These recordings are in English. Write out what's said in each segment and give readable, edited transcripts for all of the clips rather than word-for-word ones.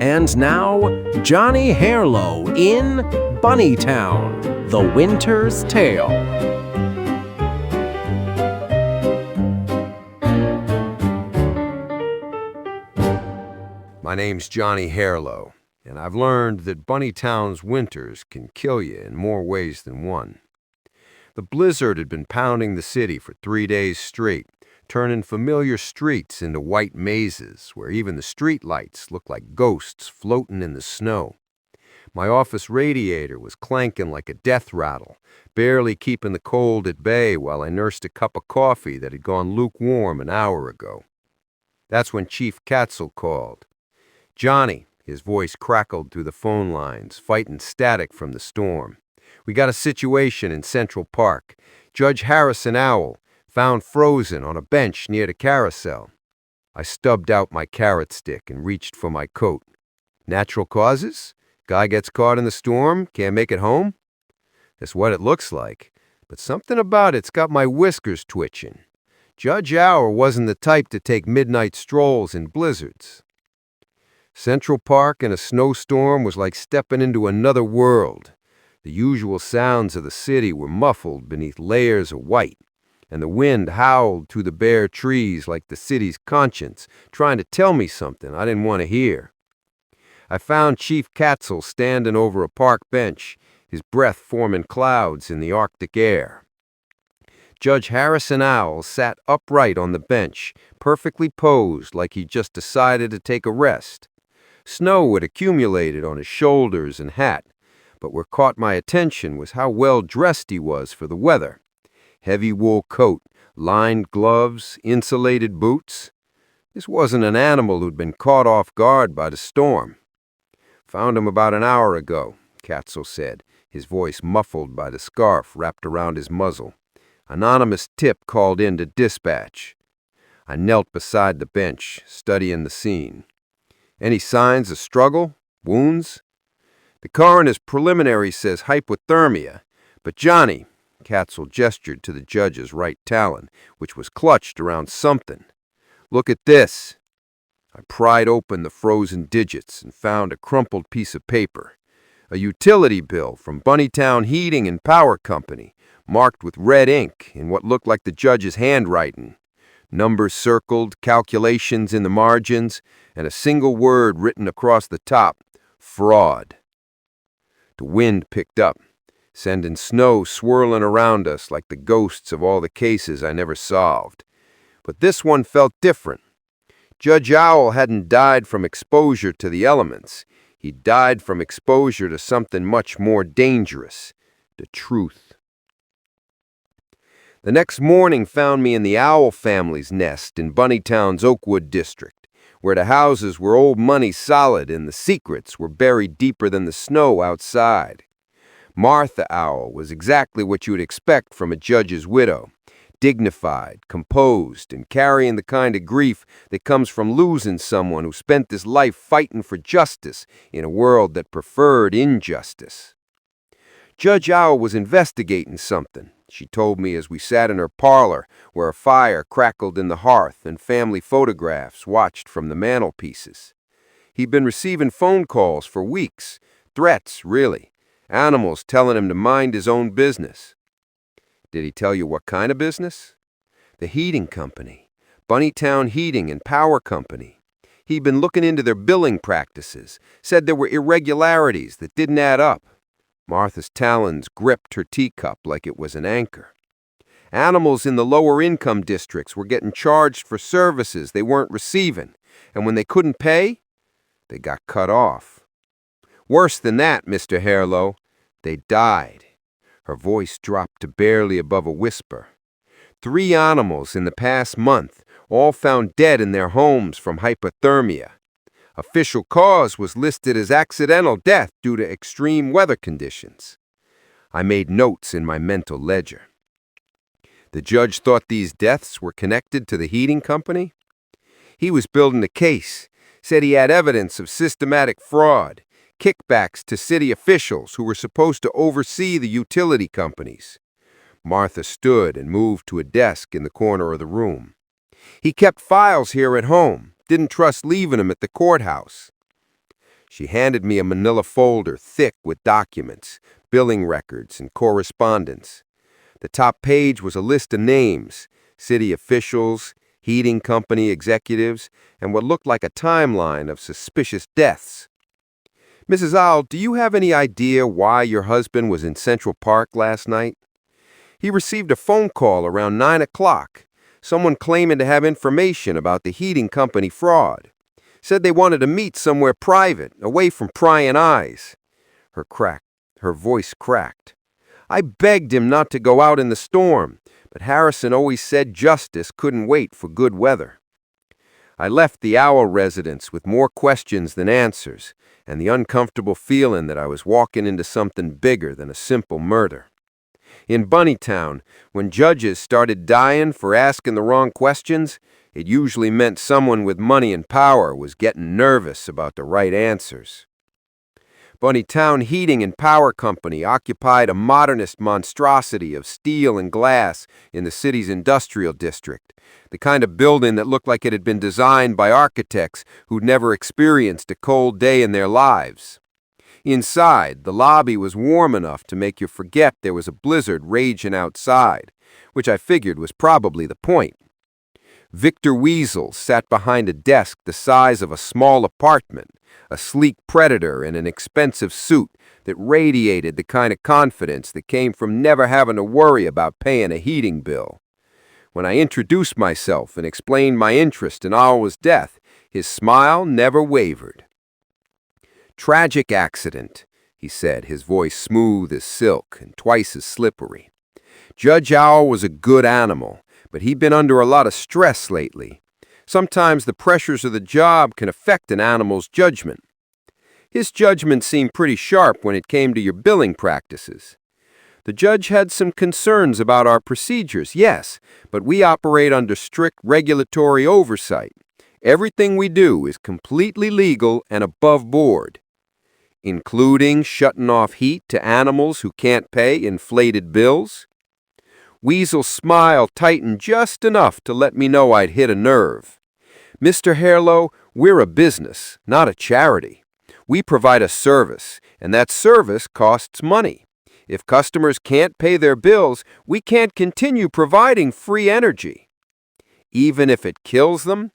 And now, Johnny Harelow in Bunnytown, The Winter's Tale. My name's Johnny Harelow, and I've learned that Bunnytown's winters can kill you in more ways than one. The blizzard had been pounding the city for 3 days straight, turning familiar streets into white mazes where even the street lights looked like ghosts floating in the snow. My office radiator was clanking like a death rattle, barely keeping the cold at bay while I nursed a cup of coffee that had gone lukewarm an hour ago. That's when Chief Katzel called. "Johnny," his voice crackled through the phone lines, fighting static from the storm. "We got a situation in Central Park. Judge Harrison Owl found frozen on a bench near the carousel." I stubbed out my carrot stick and reached for my coat. "Natural causes? Guy gets caught in the storm, can't make it home?" That's what it looks like, but something about it's got my whiskers twitching. Judge Owl wasn't the type to take midnight strolls in blizzards. Central Park in a snowstorm was like stepping into another world. The usual sounds of the city were muffled beneath layers of white, and the wind howled through the bare trees like the city's conscience, trying to tell me something I didn't want to hear. I found Chief Katzel standing over a park bench, his breath forming clouds in the Arctic air. Judge Harrison Owl sat upright on the bench, perfectly posed like he'd just decided to take a rest. Snow had accumulated on his shoulders and hat, but what caught my attention was how well dressed he was for the weather. Heavy wool coat, lined gloves, insulated boots. This wasn't an animal who'd been caught off guard by the storm. "Found him about an hour ago," Katzel said, his voice muffled by the scarf wrapped around his muzzle. "Anonymous tip called in to dispatch." I knelt beside the bench, studying the scene. "Any signs of struggle? Wounds?" "The coroner's preliminary says hypothermia, but Johnny," Katzel gestured to the judge's right talon, which was clutched around something. "Look at this." I pried open the frozen digits and found a crumpled piece of paper. A utility bill from Bunnytown Heating and Power Company, marked with red ink in what looked like the judge's handwriting. Numbers circled, calculations in the margins, and a single word written across the top: fraud. The wind picked up, sending snow swirling around us like the ghosts of all the cases I never solved. But this one felt different. Judge Owl hadn't died from exposure to the elements. He died from exposure to something much more dangerous: the truth. The next morning found me in the Owl family's nest in Bunnytown's Oakwood district, where the houses were old money solid and the secrets were buried deeper than the snow outside. Martha Owl was exactly what you would expect from a judge's widow: dignified, composed, and carrying the kind of grief that comes from losing someone who spent his life fighting for justice in a world that preferred injustice. Judge Owl was investigating something, she told me as we sat in her parlor where a fire crackled in the hearth and family photographs watched from the mantelpieces. He'd been receiving phone calls for weeks, threats, really, animals telling him to mind his own business. Did he tell you what kind of business? The heating company, Bunnytown Heating and Power Company. He'd been looking into their billing practices, said there were irregularities that didn't add up. Martha's talons gripped her teacup like it was an anchor. Animals in the lower income districts were getting charged for services they weren't receiving, and when they couldn't pay, they got cut off. Worse than that, Mr. Harelow, they died. Her voice dropped to barely above a whisper. 3 animals in the past month, all found dead in their homes from hypothermia. Official cause was listed as accidental death due to extreme weather conditions. I made notes in my mental ledger. The judge thought these deaths were connected to the heating company. He was building a case, said he had evidence of systematic fraud, kickbacks to city officials who were supposed to oversee the utility companies. Martha stood and moved to a desk in the corner of the room. He kept files here at home. Didn't trust leaving them at the courthouse. She handed me a manila folder thick with documents, billing records, and correspondence. The top page was a list of names, city officials, heating company executives, and what looked like a timeline of suspicious deaths. Mrs. Owl, do you have any idea why your husband was in Central Park last night? He received a phone call around 9 o'clock, someone claiming to have information about the heating company fraud. Said they wanted to meet somewhere private, away from prying eyes. Her voice cracked. I begged him not to go out in the storm, but Harrison always said justice couldn't wait for good weather. I left the Owl residence with more questions than answers, and the uncomfortable feeling that I was walking into something bigger than a simple murder. In Bunnytown, when judges started dying for asking the wrong questions, it usually meant someone with money and power was getting nervous about the right answers. Bunnytown Heating and Power Company occupied a modernist monstrosity of steel and glass in the city's industrial district, the kind of building that looked like it had been designed by architects who'd never experienced a cold day in their lives. Inside, the lobby was warm enough to make you forget there was a blizzard raging outside, which I figured was probably the point. Victor Weasel sat behind a desk the size of a small apartment, a sleek predator in an expensive suit that radiated the kind of confidence that came from never having to worry about paying a heating bill. When I introduced myself and explained my interest in Alwa's death, his smile never wavered. "Tragic accident," he said, his voice smooth as silk and twice as slippery. "Judge Owl was a good animal, but he'd been under a lot of stress lately. Sometimes the pressures of the job can affect an animal's judgment. His judgment seemed pretty sharp when it came to your billing practices. The judge had some concerns about our procedures, yes, but we operate under strict regulatory oversight. Everything we do is completely legal and above board, including shutting off heat to animals who can't pay inflated bills." Weasel's smile tightened just enough to let me know I'd hit a nerve. "Mr. Harelow, we're a business, not a charity. We provide a service, and that service costs money. If customers can't pay their bills, we can't continue providing free energy. Even if it kills them?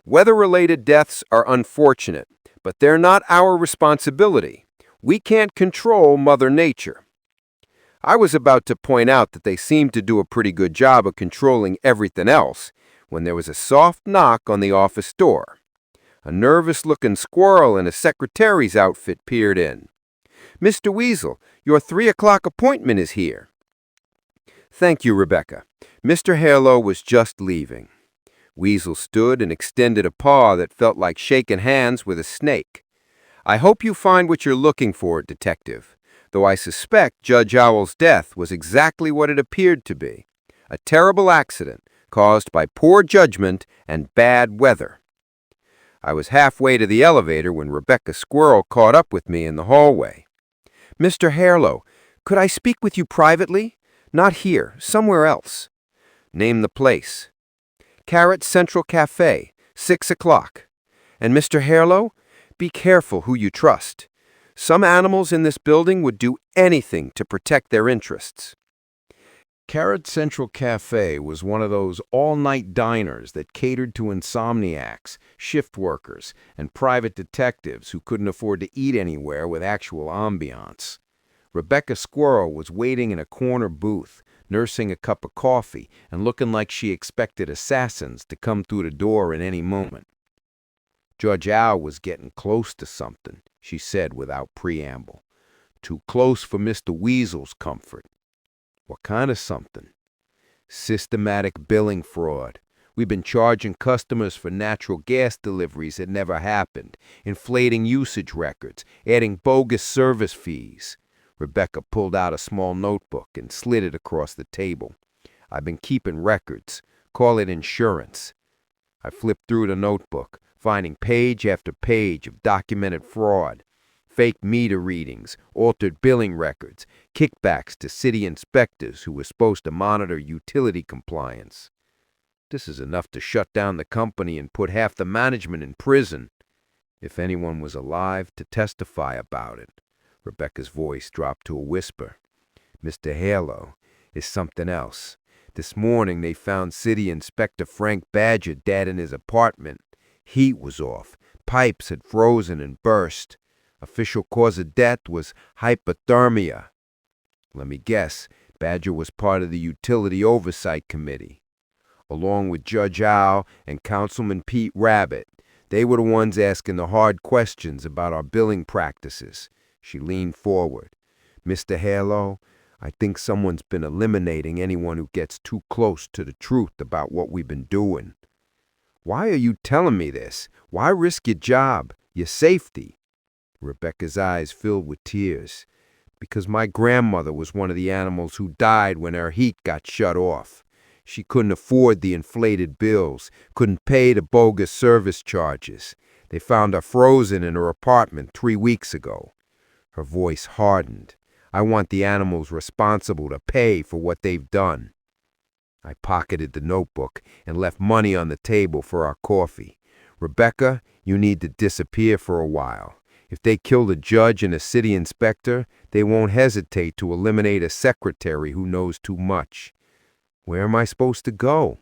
Weather-related deaths are unfortunate, but they're not our responsibility. We can't control Mother Nature." I was about to point out that they seemed to do a pretty good job of controlling everything else when there was a soft knock on the office door. A nervous-looking squirrel in a secretary's outfit peered in. "Mr. Weasel, your 3 o'clock appointment is here." "Thank you, Rebecca. Mr. Harelow was just leaving." Weasel stood and extended a paw that felt like shaking hands with a snake. "I hope you find what you're looking for, Detective, though I suspect Judge Owl's death was exactly what it appeared to be, a terrible accident caused by poor judgment and bad weather." I was halfway to the elevator when Rebecca Squirrel caught up with me in the hallway. "Mr. Harelow, could I speak with you privately? Not here, somewhere else." "Name the place." "Carrot Central Cafe, 6 o'clock. And Mr. Harelow, be careful who you trust. Some animals in this building would do anything to protect their interests." Carrot Central Cafe was one of those all-night diners that catered to insomniacs, shift workers, and private detectives who couldn't afford to eat anywhere with actual ambiance. Rebecca Squirrel was waiting in a corner booth, nursing a cup of coffee and looking like she expected assassins to come through the door at any moment. "Judge Owl was getting close to something," she said without preamble. "Too close for Mr. Weasel's comfort." "What kind of something?" "Systematic billing fraud. We've been charging customers for natural gas deliveries that never happened, inflating usage records, adding bogus service fees." Rebecca pulled out a small notebook and slid it across the table. "I've been keeping records. Call it insurance." I flipped through the notebook, finding page after page of documented fraud. Fake meter readings, altered billing records, kickbacks to city inspectors who were supposed to monitor utility compliance. "This is enough to shut down the company and put half the management in prison." if anyone was alive to testify about it. Rebecca's voice dropped to a whisper. Mr. Harelow is something else. This morning they found City Inspector Frank Badger dead in his apartment. Heat was off. Pipes had frozen and burst. Official cause of death was hypothermia. Let me guess, Badger was part of the Utility Oversight Committee. Along with Judge Al and Councilman Pete Rabbit, they were the ones asking the hard questions about our billing practices. She leaned forward. Mr. Harelow, I think someone's been eliminating anyone who gets too close to the truth about what we've been doing. Why are you telling me this? Why risk your job, your safety? Rebecca's eyes filled with tears. Because my grandmother was one of the animals who died when her heat got shut off. She couldn't afford the inflated bills, couldn't pay the bogus service charges. They found her frozen in her apartment 3 weeks ago. Her voice hardened. I want the animals responsible to pay for what they've done. I pocketed the notebook and left money on the table for our coffee. Rebecca, you need to disappear for a while. If they kill the judge and a city inspector, they won't hesitate to eliminate a secretary who knows too much. Where am I supposed to go?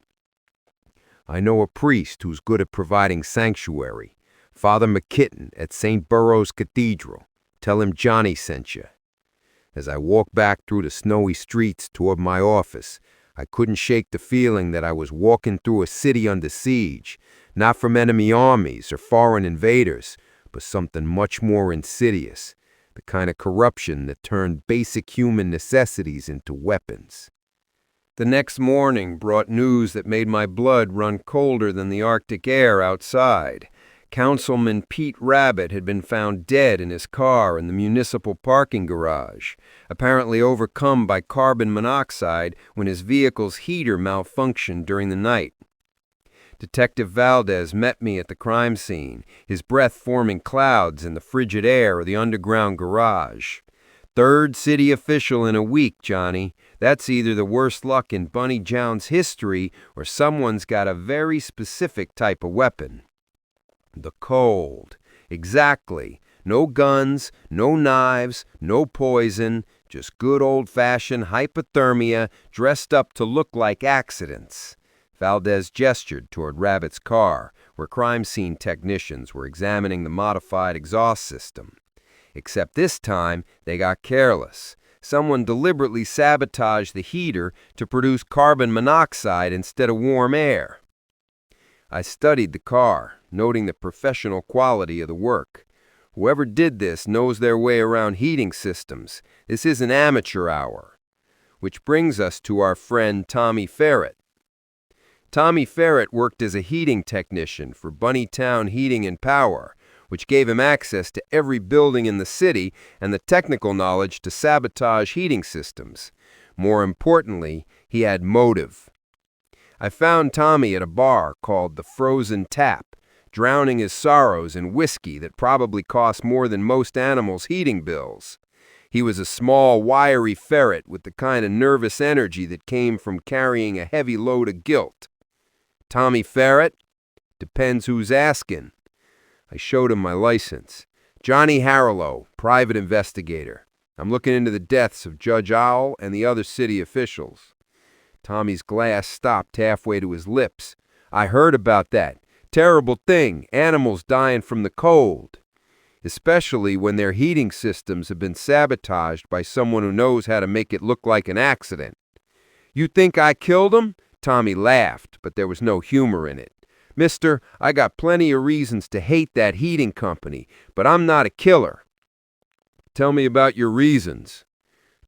I know a priest who's good at providing sanctuary. Father McKitten at St. Burroughs Cathedral. Tell him Johnny sent you. As I walked back through the snowy streets toward my office, I couldn't shake the feeling that I was walking through a city under siege, not from enemy armies or foreign invaders, but something much more insidious, the kind of corruption that turned basic human necessities into weapons. The next morning brought news that made my blood run colder than the Arctic air outside. Councilman Pete Rabbit had been found dead in his car in the municipal parking garage, apparently overcome by carbon monoxide when his vehicle's heater malfunctioned during the night. Detective Valdez met me at the crime scene, his breath forming clouds in the frigid air of the underground garage. Third city official in a week, Johnny. That's either the worst luck in Bunnytown's history or someone's got a very specific type of weapon. The cold. Exactly. No guns, no knives, no poison, just good old-fashioned hypothermia dressed up to look like accidents. Valdez gestured toward Rabbit's car, where crime scene technicians were examining the modified exhaust system. Except this time, they got careless. Someone deliberately sabotaged the heater to produce carbon monoxide instead of warm air. I studied the car, noting the professional quality of the work. Whoever did this knows their way around heating systems. This isn't amateur hour. Which brings us to our friend Tommy Ferret. Tommy Ferret worked as a heating technician for Bunnytown Heating and Power, which gave him access to every building in the city and the technical knowledge to sabotage heating systems. More importantly, he had motive. I found Tommy at a bar called the Frozen Tap, drowning his sorrows in whiskey that probably cost more than most animals' heating bills. He was a small, wiry ferret with the kind of nervous energy that came from carrying a heavy load of guilt. Tommy Ferret? Depends who's asking. I showed him my license. Johnny Harelow, private investigator. I'm looking into the deaths of Judge Owl and the other city officials. Tommy's glass stopped halfway to his lips. I heard about that. Terrible thing, animals dying from the cold. Especially when their heating systems have been sabotaged by someone who knows how to make it look like an accident. You think I killed him? Tommy laughed, but there was no humor in it. Mister, I got plenty of reasons to hate that heating company, but I'm not a killer. Tell me about your reasons.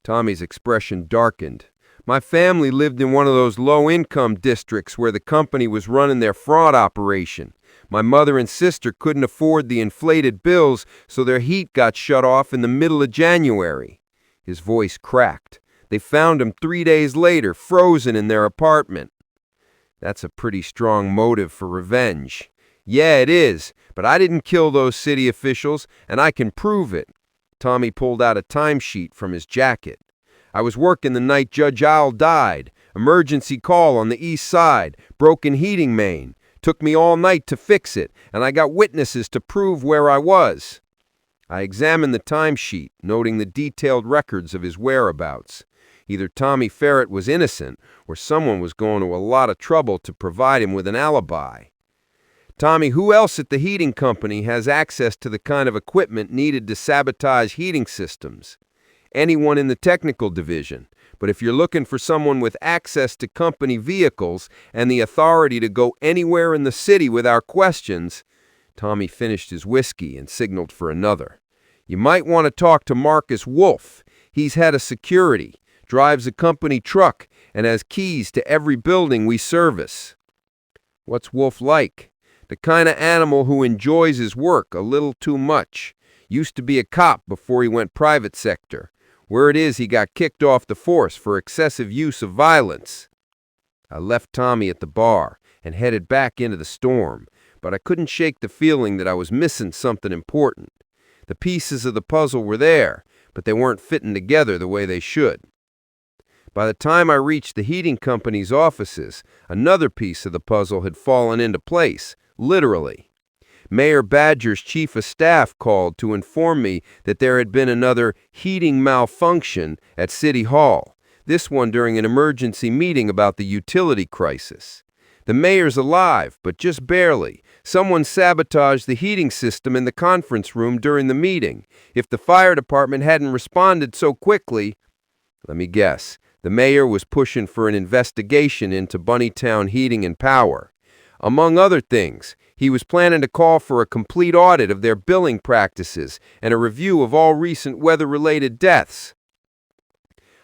Tommy's expression darkened. My family lived in one of those low-income districts where the company was running their fraud operation. My mother and sister couldn't afford the inflated bills, so their heat got shut off in the middle of January. His voice cracked. They found him 3 days later, frozen in their apartment. That's a pretty strong motive for revenge. Yeah, it is, but I didn't kill those city officials, and I can prove it. Tommy pulled out a timesheet from his jacket. I was working the night Judge Owl died. Emergency call on the east side. Broken heating main. Took me all night to fix it, and I got witnesses to prove where I was. I examined the timesheet, noting the detailed records of his whereabouts. Either Tommy Ferret was innocent, or someone was going to a lot of trouble to provide him with an alibi. Tommy, who else at the heating company has access to the kind of equipment needed to sabotage heating systems? Anyone in the technical division. But if you're looking for someone with access to company vehicles and the authority to go anywhere in the city without questions, Tommy finished his whiskey and signaled for another. You might want to talk to Marcus Wolf. He's head of security, drives a company truck, and has keys to every building we service. What's Wolf like? The kind of animal who enjoys his work a little too much. Used to be a cop before he went private sector. Word is he got kicked off the force for excessive use of violence. I left Tommy at the bar and headed back into the storm, but I couldn't shake the feeling that I was missing something important. The pieces of the puzzle were there, but they weren't fitting together the way they should. By the time I reached the heating company's offices, another piece of the puzzle had fallen into place, literally. Mayor Badger's chief of staff called to inform me that there had been another heating malfunction at City Hall, this one during an emergency meeting about the utility crisis. The mayor's alive, but just barely. Someone sabotaged the heating system in the conference room during the meeting. If the fire department hadn't responded so quickly, let me guess, the mayor was pushing for an investigation into Bunnytown Heating and Power. Among other things, he was planning to call for a complete audit of their billing practices and a review of all recent weather-related deaths.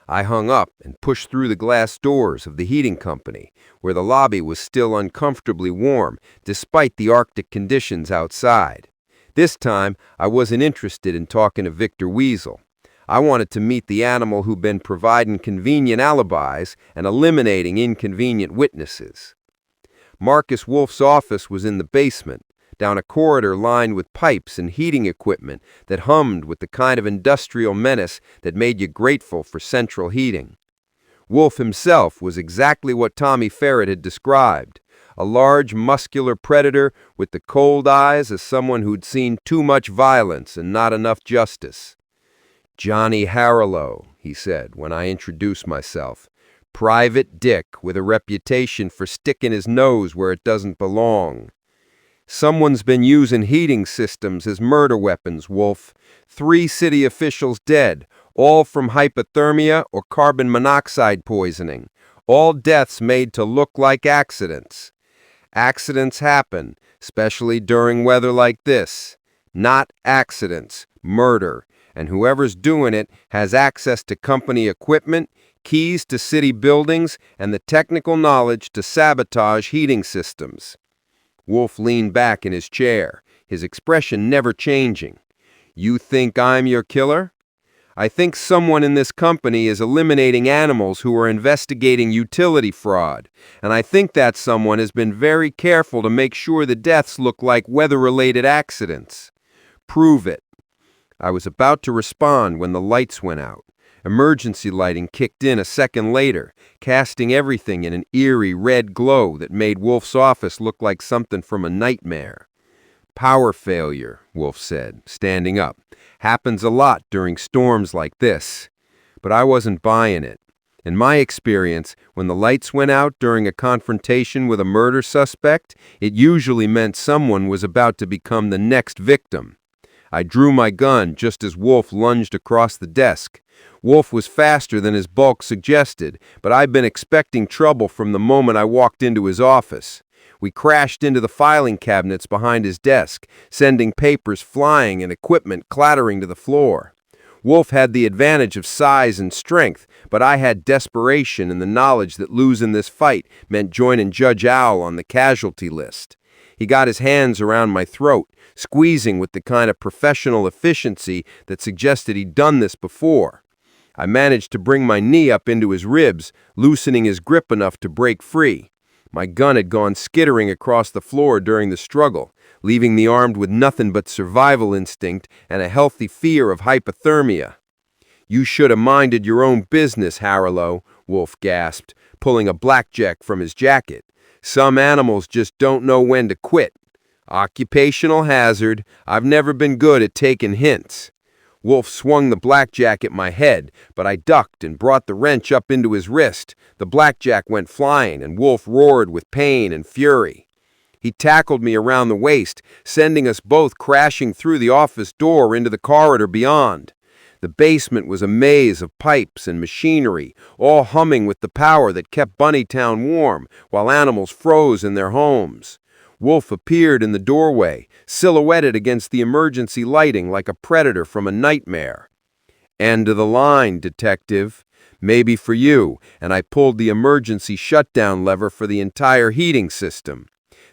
I hung up and pushed through the glass doors of the heating company, where the lobby was still uncomfortably warm despite the Arctic conditions outside. This time, I wasn't interested in talking to Victor Weasel. I wanted to meet the animal who'd been providing convenient alibis and eliminating inconvenient witnesses. Marcus Wolf's office was in the basement, down a corridor lined with pipes and heating equipment that hummed with the kind of industrial menace that made you grateful for central heating. Wolf himself was exactly what Tommy Ferret had described, a large, muscular predator with the cold eyes of someone who'd seen too much violence and not enough justice. "Johnny Harelow," he said when I introduced myself. "Private Dick with a reputation for sticking his nose where it doesn't belong. Someone's been using heating systems as murder weapons, Wolf. 3 city officials dead, all from hypothermia or carbon monoxide poisoning. All deaths made to look like accidents. Accidents happen, especially during weather like this. Not accidents, murder. And whoever's doing it has access to company equipment, keys to city buildings, and the technical knowledge to sabotage heating systems." Wolf leaned back in his chair, his expression never changing. "You think I'm your killer? I think someone in this company is eliminating animals who are investigating utility fraud, and I think that someone has been very careful to make sure the deaths look like weather-related accidents. Prove it." I was about to respond when the lights went out. Emergency lighting kicked in a second later, casting everything in an eerie red glow that made Wolf's office look like something from a nightmare. "Power failure," Wolf said, standing up. "Happens a lot during storms like this." But I wasn't buying it. In my experience, when the lights went out during a confrontation with a murder suspect, it usually meant someone was about to become the next victim. I drew my gun just as Wolf lunged across the desk. Wolf was faster than his bulk suggested, but I'd been expecting trouble from the moment I walked into his office. We crashed into the filing cabinets behind his desk, sending papers flying and equipment clattering to the floor. Wolf had the advantage of size and strength, but I had desperation and the knowledge that losing this fight meant joining Judge Owl on the casualty list. He got his hands around my throat, squeezing with the kind of professional efficiency that suggested he'd done this before. I managed to bring my knee up into his ribs, loosening his grip enough to break free. My gun had gone skittering across the floor during the struggle, leaving me armed with nothing but survival instinct and a healthy fear of hypothermia. "You should have minded your own business, Harelow," Wolf gasped, pulling a blackjack from his jacket. Some animals just don't know when to quit. Occupational hazard. I've never been good at taking hints. Wolf swung the blackjack at my head, but I ducked and brought the wrench up into his wrist. The blackjack went flying, and Wolf roared with pain and fury. He tackled me around the waist, sending us both crashing through the office door into the corridor beyond. The basement was a maze of pipes and machinery, all humming with the power that kept Bunnytown warm while animals froze in their homes. Wolf appeared in the doorway, silhouetted against the emergency lighting like a predator from a nightmare. "End of the line, detective. Maybe for you," and I pulled the emergency shutdown lever for the entire heating system.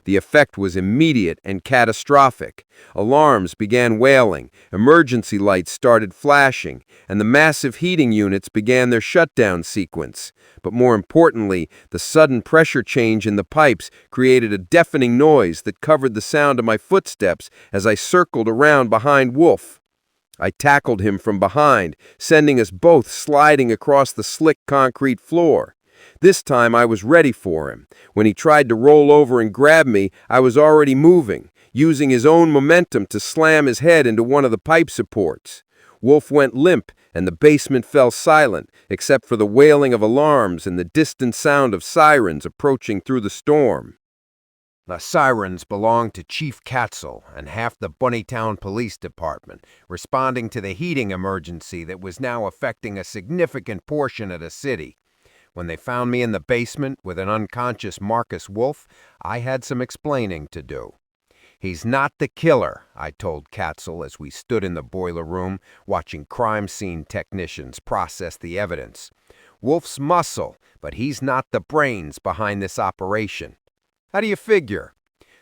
The effect was immediate and catastrophic. Alarms began wailing, emergency lights started flashing, and the massive heating units began their shutdown sequence. But more importantly, the sudden pressure change in the pipes created a deafening noise that covered the sound of my footsteps as I circled around behind Wolf. I tackled him from behind, sending us both sliding across the slick concrete floor. This time I was ready for him. When he tried to roll over and grab me, I was already moving, using his own momentum to slam his head into one of the pipe supports. Wolf went limp, and the basement fell silent, except for the wailing of alarms and the distant sound of sirens approaching through the storm. The sirens belonged to Chief Katzel and half the Bunnytown Police Department, responding to the heating emergency that was now affecting a significant portion of the city. When they found me in the basement with an unconscious Marcus Wolf, I had some explaining to do. "He's not the killer," I told Katzel as we stood in the boiler room watching crime scene technicians process the evidence. "Wolf's muscle, but he's not the brains behind this operation." "How do you figure?"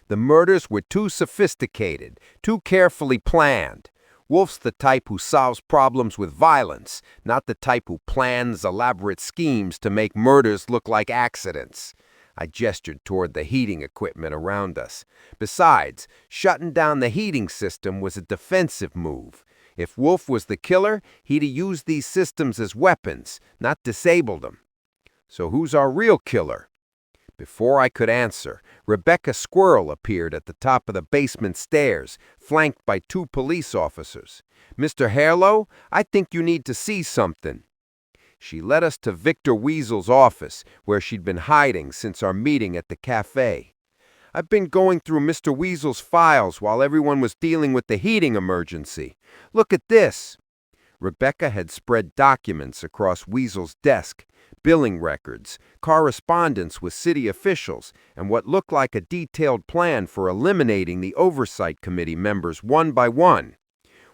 "The murders were too sophisticated, too carefully planned. Wolf's the type who solves problems with violence, not the type who plans elaborate schemes to make murders look like accidents." I gestured toward the heating equipment around us. "Besides, shutting down the heating system was a defensive move. If Wolf was the killer, he'd have used these systems as weapons, not disabled them." "So who's our real killer?" Before I could answer, Rebecca Squirrel appeared at the top of the basement stairs, flanked by 2 police officers. "Mr. Harelow, I think you need to see something." She led us to Victor Weasel's office, where she'd been hiding since our meeting at the cafe. "I've been going through Mr. Weasel's files while everyone was dealing with the heating emergency. Look at this." Rebecca had spread documents across Weasel's desk, billing records, correspondence with city officials, and what looked like a detailed plan for eliminating the oversight committee members one by one.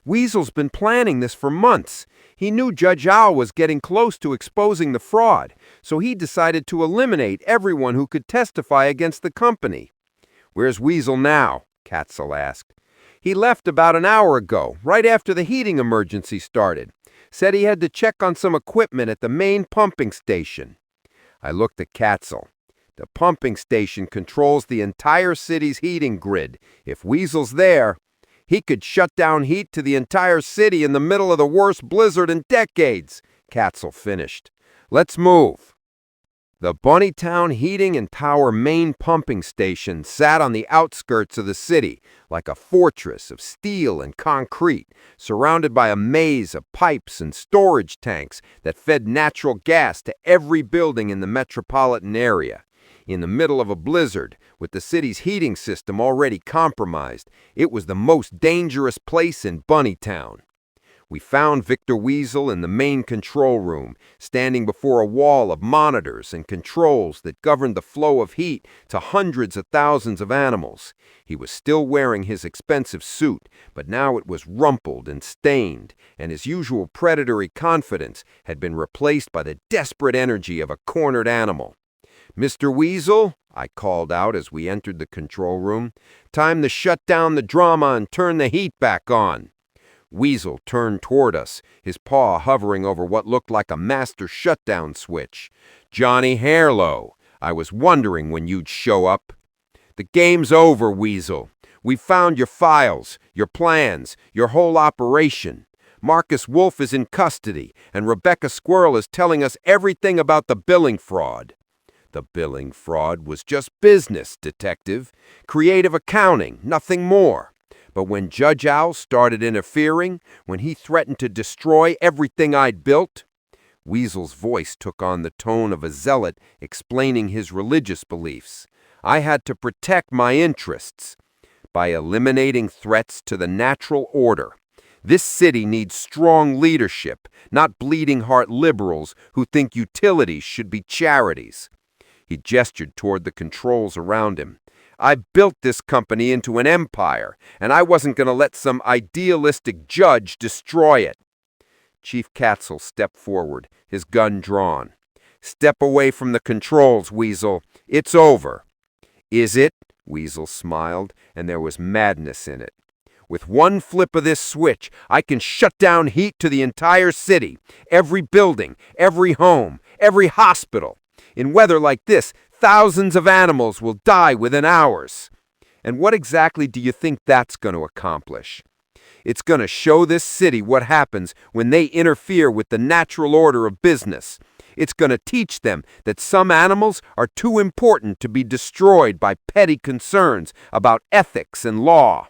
"Weasel's been planning this for months. He knew Judge Owl was getting close to exposing the fraud, so he decided to eliminate everyone who could testify against the company." "Where's Weasel now?" Katzel asked. "He left about an hour ago, right after the heating emergency started. Said he had to check on some equipment at the main pumping station." I looked at Katzel. "The pumping station controls the entire city's heating grid. If Weasel's there, he could shut down heat to the entire city in the middle of the worst blizzard in decades," Katzel finished. "Let's move." The Bunnytown Heating and Power main pumping station sat on the outskirts of the city, like a fortress of steel and concrete, surrounded by a maze of pipes and storage tanks that fed natural gas to every building in the metropolitan area. In the middle of a blizzard, with the city's heating system already compromised, it was the most dangerous place in Bunnytown. We found Victor Weasel in the main control room, standing before a wall of monitors and controls that governed the flow of heat to hundreds of thousands of animals. He was still wearing his expensive suit, but now it was rumpled and stained, and his usual predatory confidence had been replaced by the desperate energy of a cornered animal. "Mr. Weasel," I called out as we entered the control room, "time to shut down the drama and turn the heat back on." Weasel turned toward us, his paw hovering over what looked like a master shutdown switch. "Johnny Harelow, I was wondering when you'd show up." "The game's over, Weasel. We found your files, your plans, your whole operation. Marcus Wolf is in custody, and Rebecca Squirrel is telling us everything about the billing fraud." The billing fraud was just business, detective. Creative accounting, nothing more. But when Judge Owl started interfering, when he threatened to destroy everything I'd built, Weasel's voice took on the tone of a zealot explaining his religious beliefs. I had to protect my interests by eliminating threats to the natural order. This city needs strong leadership, not bleeding-heart liberals who think utilities should be charities. He gestured toward the controls around him. I built this company into an empire, and I wasn't going to let some idealistic judge destroy it. Chief Katzel stepped forward, his gun drawn. Step away from the controls, Weasel. It's over. Is it? Weasel smiled, and there was madness in it. With one flip of this switch, I can shut down heat to the entire city, every building, every home, every hospital. In weather like this, thousands of animals will die within hours. And what exactly do you think that's going to accomplish? It's going to show this city what happens when they interfere with the natural order of business. It's going to teach them that some animals are too important to be destroyed by petty concerns about ethics and law.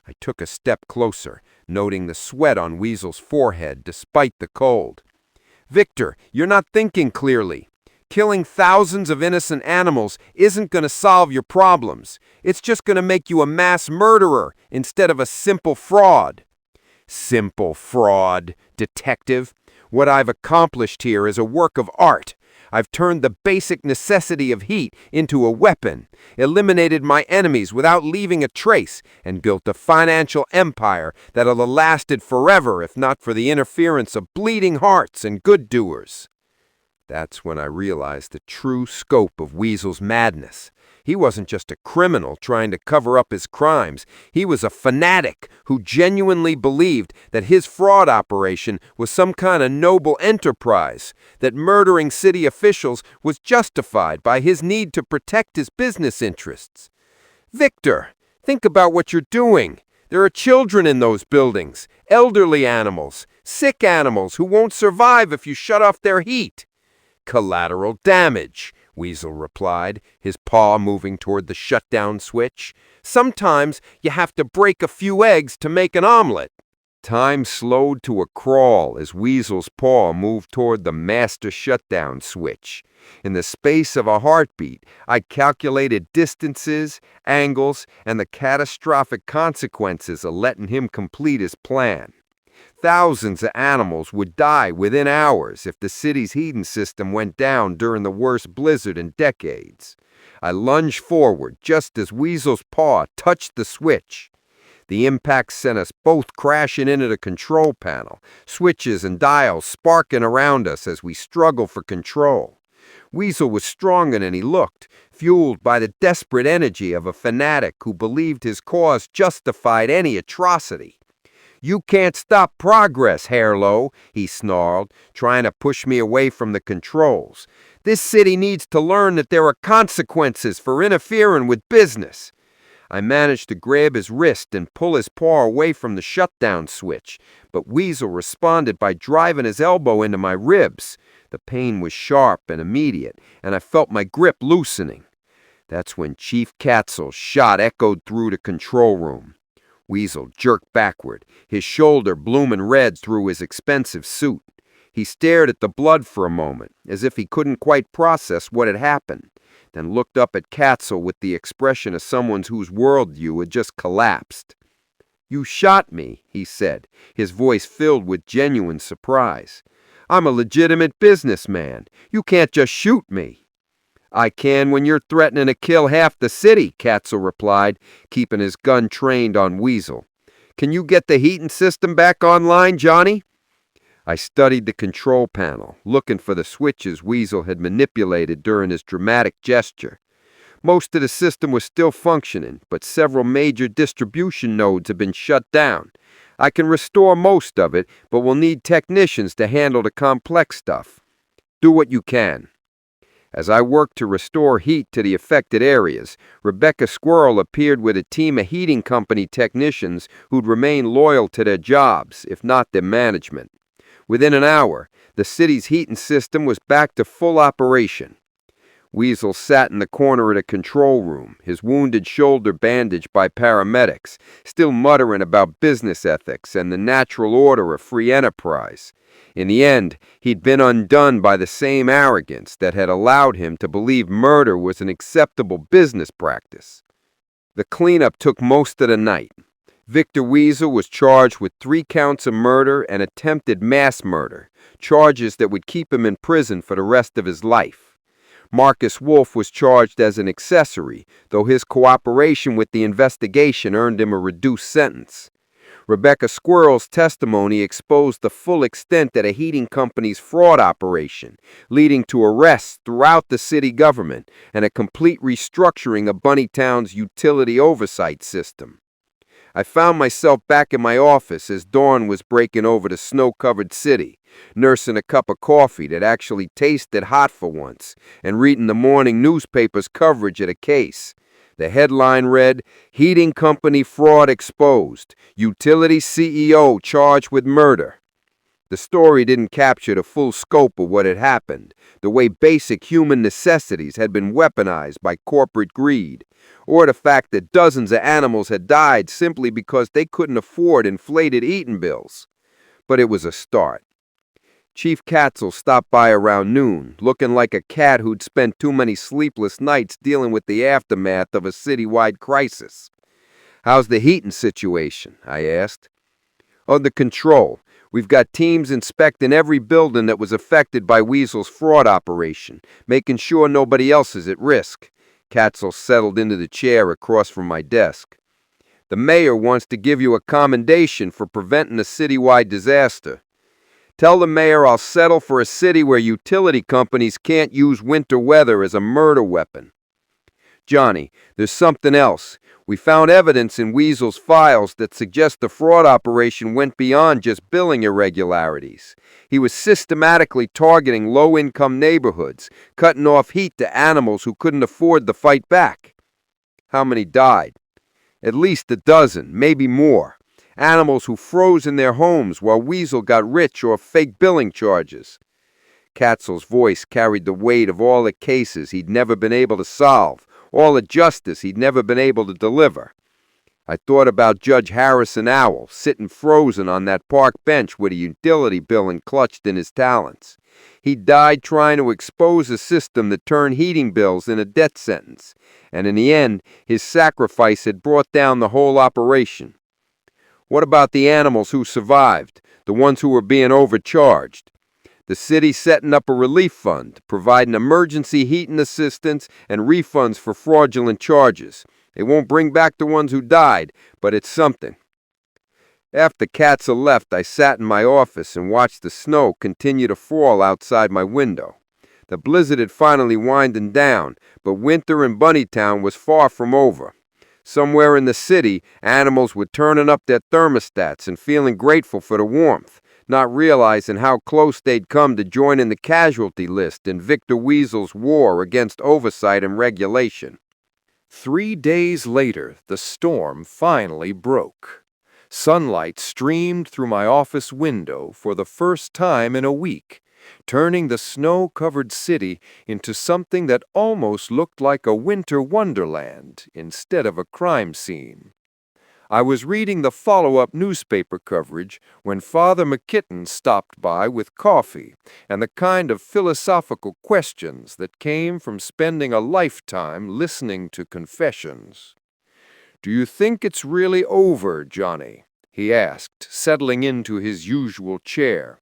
I took a step closer, noting the sweat on Weasel's forehead despite the cold. Victor, you're not thinking clearly. Killing thousands of innocent animals isn't going to solve your problems. It's just going to make you a mass murderer instead of a simple fraud. Simple fraud, detective. What I've accomplished here is a work of art. I've turned the basic necessity of heat into a weapon, eliminated my enemies without leaving a trace, and built a financial empire that'll have lasted forever if not for the interference of bleeding hearts and good doers. That's when I realized the true scope of Weasel's madness. He wasn't just a criminal trying to cover up his crimes. He was a fanatic who genuinely believed that his fraud operation was some kind of noble enterprise, that murdering city officials was justified by his need to protect his business interests. Victor, think about what you're doing. There are children in those buildings, elderly animals, sick animals who won't survive if you shut off their heat. Collateral damage, Weasel replied, his paw moving toward the shutdown switch. Sometimes you have to break a few eggs to make an omelet. Time slowed to a crawl as Weasel's paw moved toward the master shutdown switch. In the space of a heartbeat, I calculated distances, angles, and the catastrophic consequences of letting him complete his plan. Thousands of animals would die within hours if the city's heating system went down during the worst blizzard in decades. I lunged forward just as Weasel's paw touched the switch. The impact sent us both crashing into the control panel, switches and dials sparking around us as we struggled for control. Weasel was stronger than he looked, fueled by the desperate energy of a fanatic who believed his cause justified any atrocity. You can't stop progress, Harelow, he snarled, trying to push me away from the controls. This city needs to learn that there are consequences for interfering with business. I managed to grab his wrist and pull his paw away from the shutdown switch, but Weasel responded by driving his elbow into my ribs. The pain was sharp and immediate, and I felt my grip loosening. That's when Chief Katzel's shot echoed through the control room. Weasel jerked backward, his shoulder blooming red through his expensive suit. He stared at the blood for a moment, as if he couldn't quite process what had happened, then looked up at Katzel with the expression of someone whose worldview had just collapsed. You shot me, he said, his voice filled with genuine surprise. I'm a legitimate businessman. You can't just shoot me. I can when you're threatening to kill half the city, Katzel replied, keeping his gun trained on Weasel. Can you get the heating system back online, Johnny? I studied the control panel, looking for the switches Weasel had manipulated during his dramatic gesture. Most of the system was still functioning, but several major distribution nodes had been shut down. I can restore most of it, but we'll need technicians to handle the complex stuff. Do what you can. As I worked to restore heat to the affected areas, Rebecca Squirrel appeared with a team of heating company technicians who'd remain loyal to their jobs, if not their management. Within an hour, the city's heating system was back to full operation. Weasel sat in the corner of the control room, his wounded shoulder bandaged by paramedics, still muttering about business ethics and the natural order of free enterprise. In the end, he'd been undone by the same arrogance that had allowed him to believe murder was an acceptable business practice. The cleanup took most of the night. Victor Weasel was charged with 3 counts of murder and attempted mass murder, charges that would keep him in prison for the rest of his life. Marcus Wolf was charged as an accessory, though his cooperation with the investigation earned him a reduced sentence. Rebecca Squirrel's testimony exposed the full extent of a heating company's fraud operation, leading to arrests throughout the city government and a complete restructuring of Bunnytown's utility oversight system. I found myself back in my office as dawn was breaking over the snow-covered city, nursing a cup of coffee that actually tasted hot for once, and reading the morning newspaper's coverage of the case. The headline read, "Heating Company Fraud Exposed. Utility CEO Charged with Murder." The story didn't capture the full scope of what had happened, the way basic human necessities had been weaponized by corporate greed, or the fact that dozens of animals had died simply because they couldn't afford inflated eating bills. But it was a start. Chief Katzel stopped by around noon, looking like a cat who'd spent too many sleepless nights dealing with the aftermath of a citywide crisis. "How's the heating situation?" I asked. "Under control. We've got teams inspecting every building that was affected by Weasel's fraud operation, making sure nobody else is at risk." Katzel settled into the chair across from my desk. "The mayor wants to give you a commendation for preventing a citywide disaster. Tell the mayor I'll settle for a city where utility companies can't use winter weather as a murder weapon." "Johnny, there's something else. We found evidence in Weasel's files that suggests the fraud operation went beyond just billing irregularities. He was systematically targeting low-income neighborhoods, cutting off heat to animals who couldn't afford the fight back." "How many died?" "At least a dozen, maybe more. Animals who froze in their homes while Weasel got rich off fake billing charges." Katzel's voice carried the weight of all the cases he'd never been able to solve, all the justice he'd never been able to deliver. I thought about Judge Harrison Owl, sitting frozen on that park bench with a utility billing clutched in his talons. He died trying to expose a system that turned heating bills in a death sentence, and in the end, his sacrifice had brought down the whole operation. What about the animals who survived, the ones who were being overcharged? The city's setting up a relief fund, providing emergency heating assistance and refunds for fraudulent charges. It won't bring back the ones who died, but it's something. After Katzel left, I sat in my office and watched the snow continue to fall outside my window. The blizzard had finally winding down, but winter in Bunnytown was far from over. Somewhere in the city, animals were turning up their thermostats and feeling grateful for the warmth, not realizing how close they'd come to joining the casualty list in Victor Weasel's war against oversight and regulation. 3 days later, the storm finally broke. Sunlight streamed through my office window for the first time in a week, turning the snow-covered city into something that almost looked like a winter wonderland instead of a crime scene. I was reading the follow-up newspaper coverage when Father McKitten stopped by with coffee and the kind of philosophical questions that came from spending a lifetime listening to confessions. "Do you think it's really over, Johnny?" he asked, settling into his usual chair.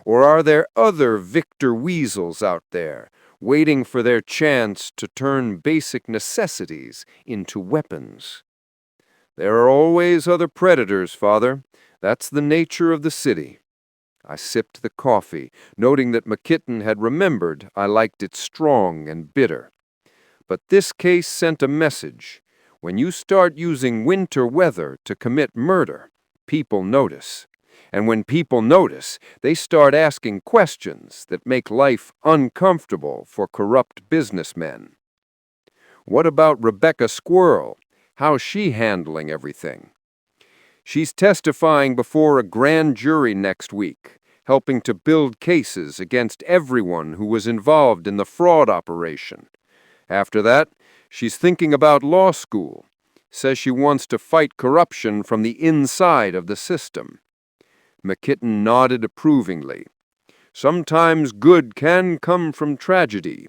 "Or are there other Victor Weasels out there, waiting for their chance to turn basic necessities into weapons?" "There are always other predators, Father. That's the nature of the city." I sipped the coffee, noting that McKitten had remembered I liked it strong and bitter. But this case sent a message. When you start using winter weather to commit murder, people notice. And when people notice, they start asking questions that make life uncomfortable for corrupt businessmen. "What about Rebecca Squirrel? How's she handling everything?" "She's testifying before a grand jury next week, helping to build cases against everyone who was involved in the fraud operation. After that, she's thinking about law school. Says she wants to fight corruption from the inside of the system. McKitten nodded approvingly. Sometimes good can come from tragedy.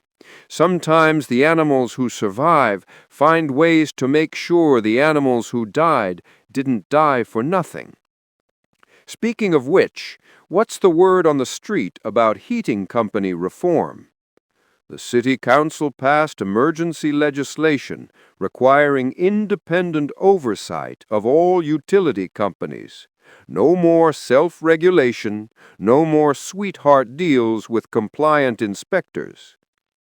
Sometimes the animals who survive find ways to make sure the animals who died didn't die for nothing. Speaking of which, what's the word on the street about heating company reform? The City Council passed emergency legislation requiring independent oversight of all utility companies. No more self-regulation, no more sweetheart deals with compliant inspectors.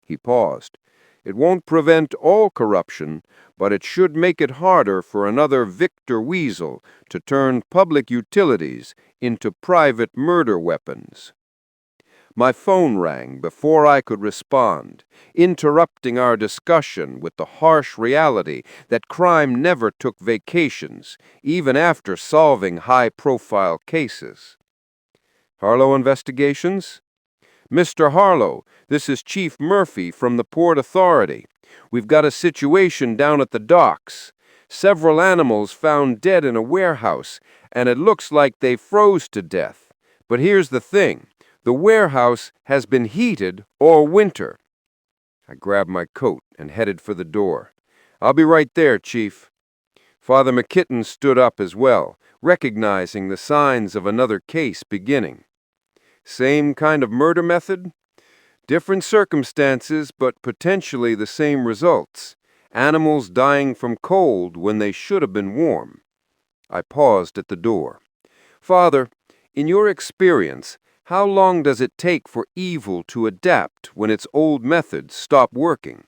He paused. It won't prevent all corruption, but it should make it harder for another Victor Weasel to turn public utilities into private murder weapons. My phone rang before I could respond, interrupting our discussion with the harsh reality that crime never took vacations, even after solving high-profile cases. Harelow Investigations? Mr. Harelow, this is Chief Murphy from the Port Authority. We've got a situation down at the docks. Several animals found dead in a warehouse, and it looks like they froze to death. But here's the thing. The warehouse has been heated all winter. I grabbed my coat and headed for the door. I'll be right there, Chief. Father McKitten stood up as well, recognizing the signs of another case beginning. Same kind of murder method? Different circumstances, but potentially the same results. Animals dying from cold when they should have been warm. I paused at the door. Father, in your experience, how long does it take for evil to adapt when its old methods stop working?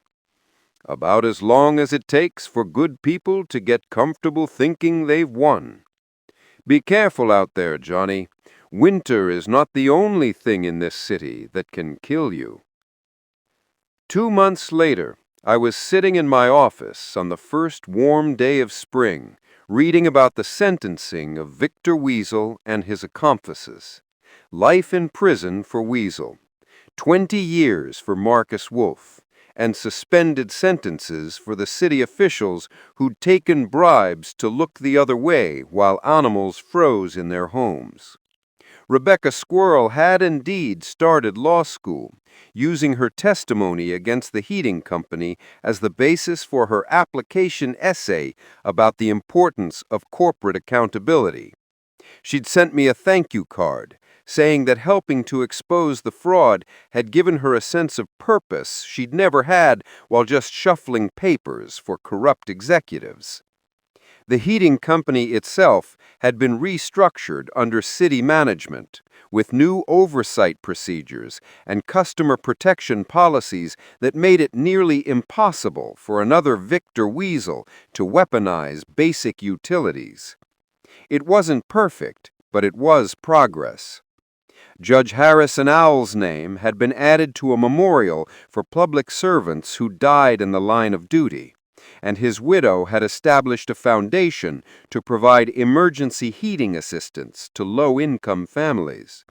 About as long as it takes for good people to get comfortable thinking they've won. Be careful out there, Johnny. Winter is not the only thing in this city that can kill you. 2 months later, I was sitting in my office on the first warm day of spring, reading about the sentencing of Victor Weasel and his accomplices. Life in prison for Weasel, 20 years for Marcus Wolf, and suspended sentences for the city officials who'd taken bribes to look the other way while animals froze in their homes. Rebecca Squirrel had indeed started law school, using her testimony against the heating company as the basis for her application essay about the importance of corporate accountability. She'd sent me a thank you card, saying that helping to expose the fraud had given her a sense of purpose she'd never had while just shuffling papers for corrupt executives. The heating company itself had been restructured under city management, with new oversight procedures and customer protection policies that made it nearly impossible for another Victor Weasel to weaponize basic utilities. It wasn't perfect, but it was progress. Judge Harrison Owl's name had been added to a memorial for public servants who died in the line of duty, and his widow had established a foundation to provide emergency heating assistance to low-income families.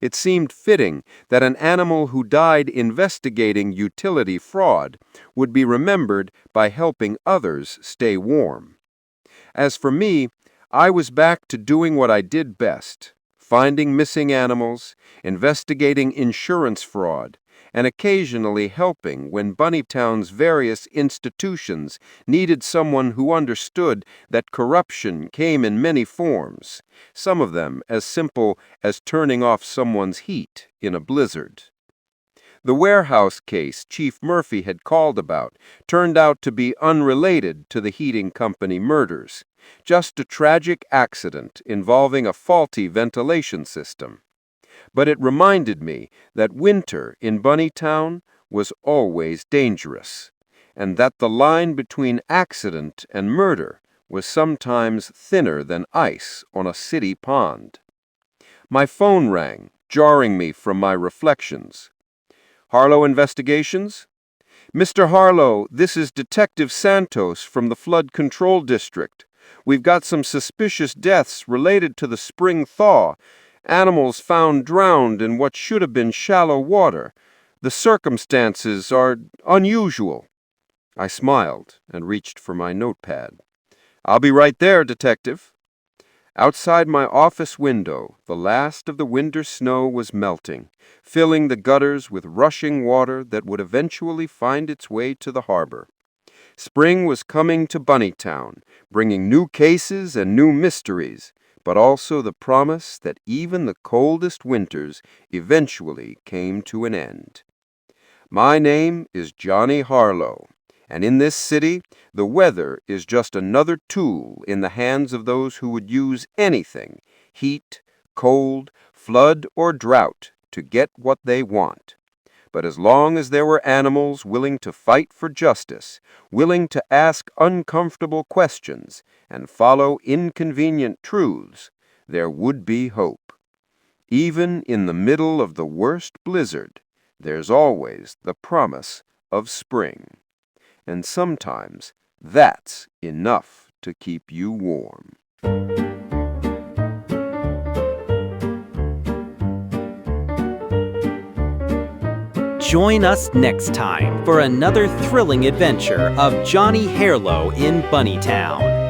It seemed fitting that an animal who died investigating utility fraud would be remembered by helping others stay warm. As for me, I was back to doing what I did best: finding missing animals, investigating insurance fraud, and occasionally helping when Bunnytown's various institutions needed someone who understood that corruption came in many forms, some of them as simple as turning off someone's heat in a blizzard. The warehouse case Chief Murphy had called about turned out to be unrelated to the heating company murders, just a tragic accident involving a faulty ventilation system. But it reminded me that winter in Bunnytown was always dangerous, and that the line between accident and murder was sometimes thinner than ice on a city pond. My phone rang, jarring me from my reflections. Harelow Investigations? Mr. Harelow, this is Detective Santos from the Flood Control District. We've got some suspicious deaths related to the spring thaw. Animals found drowned in what should have been shallow water. The circumstances are unusual. I smiled and reached for my notepad. "I'll be right there, Detective." Outside my office window, the last of the winter snow was melting, filling the gutters with rushing water that would eventually find its way to the harbor. Spring was coming to Bunnytown, bringing new cases and new mysteries, but also the promise that even the coldest winters eventually came to an end. My name is Johnny Harelow, and in this city, the weather is just another tool in the hands of those who would use anything, heat, cold, flood, or drought, to get what they want. But as long as there were animals willing to fight for justice, willing to ask uncomfortable questions, and follow inconvenient truths, there would be hope. Even in the middle of the worst blizzard, there's always the promise of spring. And sometimes that's enough to keep you warm. Join us next time for another thrilling adventure of Johnny Harelow in Bunnytown.